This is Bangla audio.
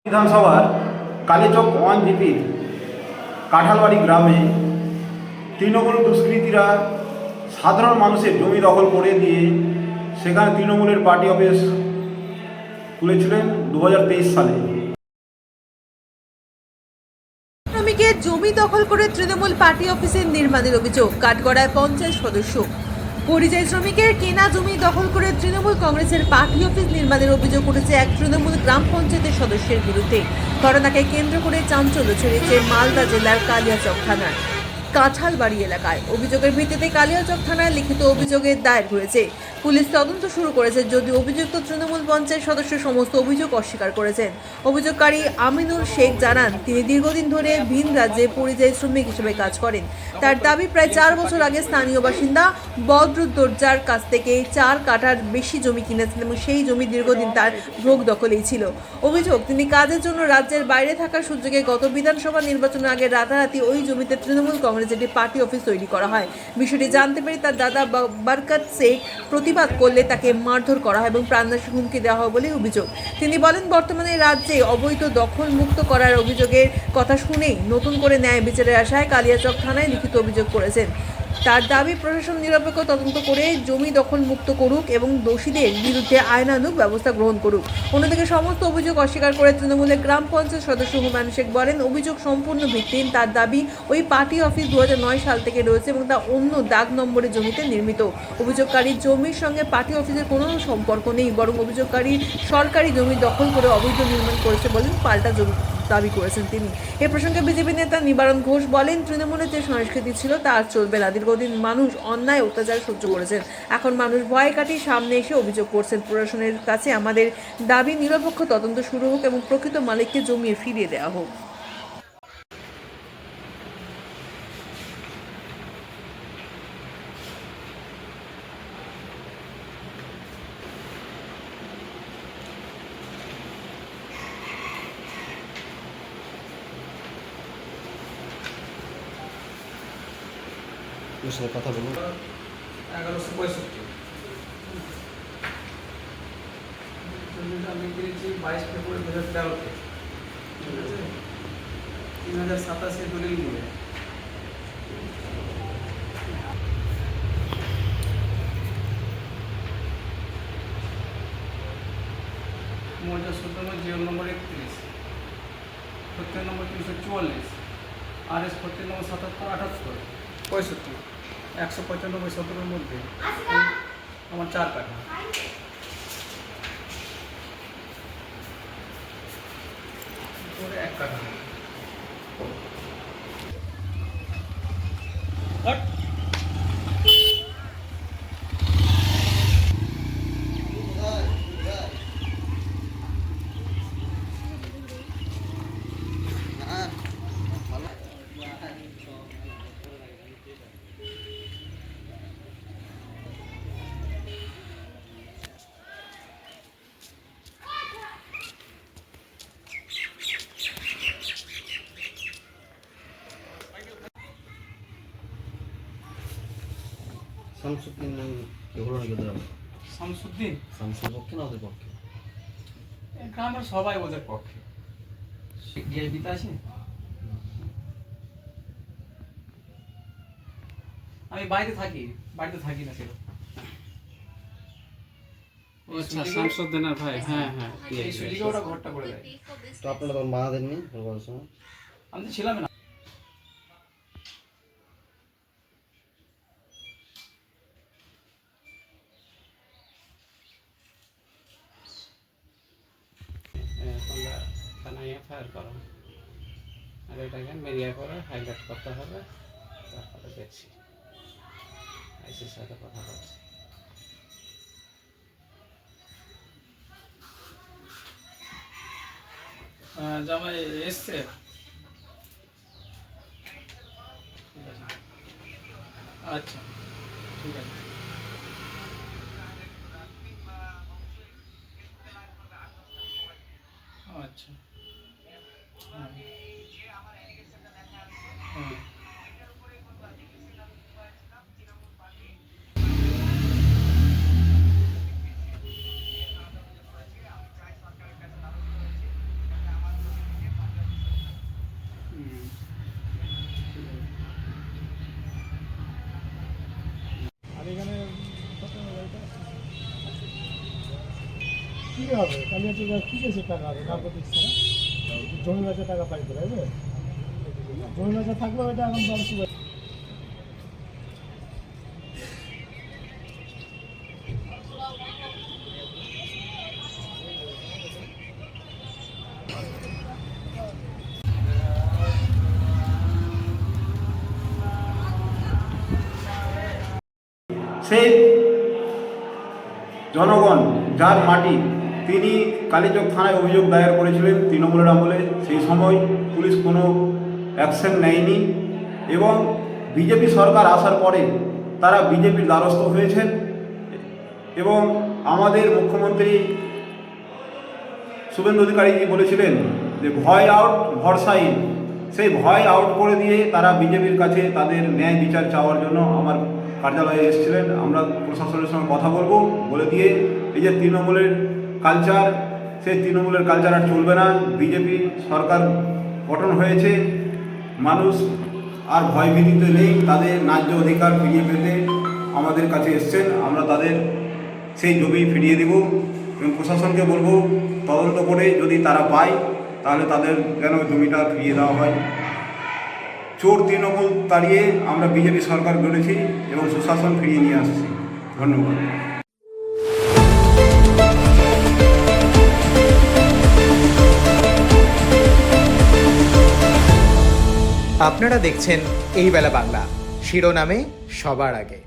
বিধানসভার কালীচক 1 জিপির কাঁঠালবাড়ি গ্রামে তৃণমূল দুষ্কৃতীরা সাধারণ মানুষের জমি দখল করে দিয়ে সেখানে তৃণমূলের পার্টি অফিস খুলেছিলেন 2023 সালে। শ্রমিকের জমি দখল করে তৃণমূল পার্টি অফিসের নির্মাণের অভিযোগ। কাঠগড়ায় পঞ্চায়েত সদস্য। পরিযায়ী শ্রমিকের কেনা জমি দখল করে তৃণমূল কংগ্রেসের পার্টি অফিস নির্মাণের অভিযোগ উঠেছে এক তৃণমূল গ্রাম পঞ্চায়েতের সদস্যের বিরুদ্ধে। ঘটনাকে কেন্দ্র করে চাঞ্চল্য ছড়িয়েছে মালদা জেলার কালিয়াচক থানার কাঁঠালবাড়ি এলাকায়। অভিযোগের ভিত্তিতে কালিয়াচক থানায় লিখিত অভিযোগের দায়ের হয়েছে। পুলিশ তদন্ত শুরু করেছে, যদিও অভিযুক্ত তৃণমূল পঞ্চায়েত সদস্য সমস্ত অভিযোগ অস্বীকার করেছেন। অভিযোগকারী আমিনুল শেখ জানান, তিনি দীর্ঘদিন ধরে ভিন রাজ্যে পরিযায়ী শ্রমিক হিসেবে কাজ করেন। তার দাবি, প্রায় 4 বছর আগে স্থানীয় বাসিন্দা বদরুদ্দোজার কাছ থেকে 4 কাঠার বেশি জমি কিনেছেন এবং সেই জমি দীর্ঘদিন তার ভোগ দখলেই ছিল। অভিযোগ, তিনি কাজের জন্য রাজ্যের বাইরে থাকার সুযোগে গত বিধানসভা নির্বাচনের আগে রাতারাতি ওই জমিতে তৃণমূল কংগ্রেস একটি পার্টি অফিস তৈরি করা হয়। বিষয়টি জানতে পেরে তার দাদা বরকত শেখ প্রতিবাদ করলে তাকে মারধর করা হয় এবং প্রাণনাশের হুমকি দেওয়া হয় বলে অভিযোগ। তিনি বলেন, বর্তমানে রাজ্যে অবৈধ দখল মুক্ত করার অভিযোগের কথা শুনেই নতুন করে ন্যায় বিচারের আশায় কালিয়াচক থানায় লিখিত অভিযোগ করেছেন। তার দাবি, প্রশাসন নিরপেক্ষ তদন্ত করে জমি দখল মুক্ত করুক এবং দোষীদের বিরুদ্ধে আইনানুগ ব্যবস্থা গ্রহণ করুক। অন্যদিকে সমস্ত অভিযোগ অস্বীকার করে তৃণমূলের গ্রাম পঞ্চায়েত সদস্য হুমায়ুন শেখ বলেন, অভিযোগ সম্পূর্ণ ভিত্তিহীন। তার দাবি, ওই পার্টি অফিস 2009 সাল থেকে রয়েছে এবং তা অন্য দাগ নম্বরের জমিতে নির্মিত। অভিযোগকারীর জমির সঙ্গে পার্টি অফিসের কোনো সম্পর্ক নেই, বরং অভিযোগকারী সরকারি জমি দখল করে অবৈধ নির্মাণ করেছে বলেন পাল্টা জমি দাবি করেছেন তিনি। এ প্রসঙ্গে বিজেপি নেতা নিবারণ ঘোষ বলেন, তৃণমূলের যে সংস্কৃতি ছিল তা আর চলবে না। দীর্ঘদিন মানুষ অন্যায় অত্যাচার সহ্য করেছেন, এখন মানুষ ভয় কাটিয়ে সামনে এসে অভিযোগ করছেন। প্রশাসনের কাছে আমাদের দাবি, নিরপেক্ষ তদন্ত শুরু হোক এবং প্রকৃত মালিককে জমি ফিরিয়ে দেওয়া হোক। সাথে কথা বলুন। 1165 আমি কিনেছি 22 ফেব্রুয়ারি 2013-তে, ঠিক আছে, 3087 দলিল নিয়ে। মৌজা 17 জিও নম্বর 31, প্রত্যেক নম্বর 344, RS প্রত্যেক নম্বর 77 78 65 195 17-এর মধ্যে আমার 4 কাঠা। পরে 1 কাঠা। শামসুদ্দিন এগুলো নাকি ওদের শামসুদ্দিন শামসুর পক্ষে না ওদের পক্ষে? গ্রামের সবাই ওদের পক্ষে। ডিআইপিতে আছে। আমি বাড়িতে থাকি না সেরকম। আচ্ছা, শামসুদ্দিনের ভাই। হ্যাঁ হ্যাঁ, এই সুযোগে ওরা ঘরটা করে দেয়। তো আপনারা তখন বাধা দেননি বলার সময়? আমি তো ছিলাম না। তোমরা থানায় এফআইআর করো, আর এটাকে মিডিয়া করে হাইলাইট করতে হবে। তারপরে দেখছি, আইসির সাথে কথা বলছি। জামাই এসছে। আচ্ছা, ঠিক আছে। আচ্ছা, হ্যাঁ। হবে কালিয়াচকের কি কেসের টাকা হবে নার্কোটিক্স ছাড়া জমি বেচা টাকা পাইতে হবে জমি বেচা থাকলেও এটা এখন মানুষ সেই জনগণ যার মাটি তিনি কালীচক থানায় অভিযোগ দায়ের করেছিলেন তৃণমূলের আমলে। সেই সময় পুলিশ কোনো অ্যাকশন নেয়নি এবং বিজেপি সরকার আসার পরে তারা বিজেপির দ্বারস্থ হয়েছেন এবং আমাদের মুখ্যমন্ত্রী শুভেন্দু অধিকারীজি বলেছিলেন যে ভয় আউট ভরসা ইন। সেই ভয় আউট করে দিয়ে তারা বিজেপির কাছে তাদের ন্যায় বিচার চাওয়ার জন্য আমার কার্যালয়ে এসেছিলেন। আমরা প্রশাসনের সঙ্গে কথা বলবো বলে দিয়ে এই যে তৃণমূলের কালচার, সেই তৃণমূলের কালচার আর চলবে না। বিজেপি সরকার গঠন হয়েছে, মানুষ আর ভয়ভীতিতে নেই, তাদের ন্যায্য অধিকার ফিরিয়ে পেতে আমাদের কাছে এসছেন। আমরা তাদের সেই জমি ফিরিয়ে দেব এবং প্রশাসনকে বলবো তদন্ত করে যদি তারা পায় তাহলে তাদের যেন জমিটা ফিরিয়ে দেওয়া হয়। চোর তৃণমূল তাড়িয়ে আমরা বিজেপি সরকার গড়েছি এবং সুশাসন ফিরিয়ে নিয়ে আসছি। ধন্যবাদ। আপনারা দেখছেন এই বেলা বাংলা, শিরোনামে সবার আগে।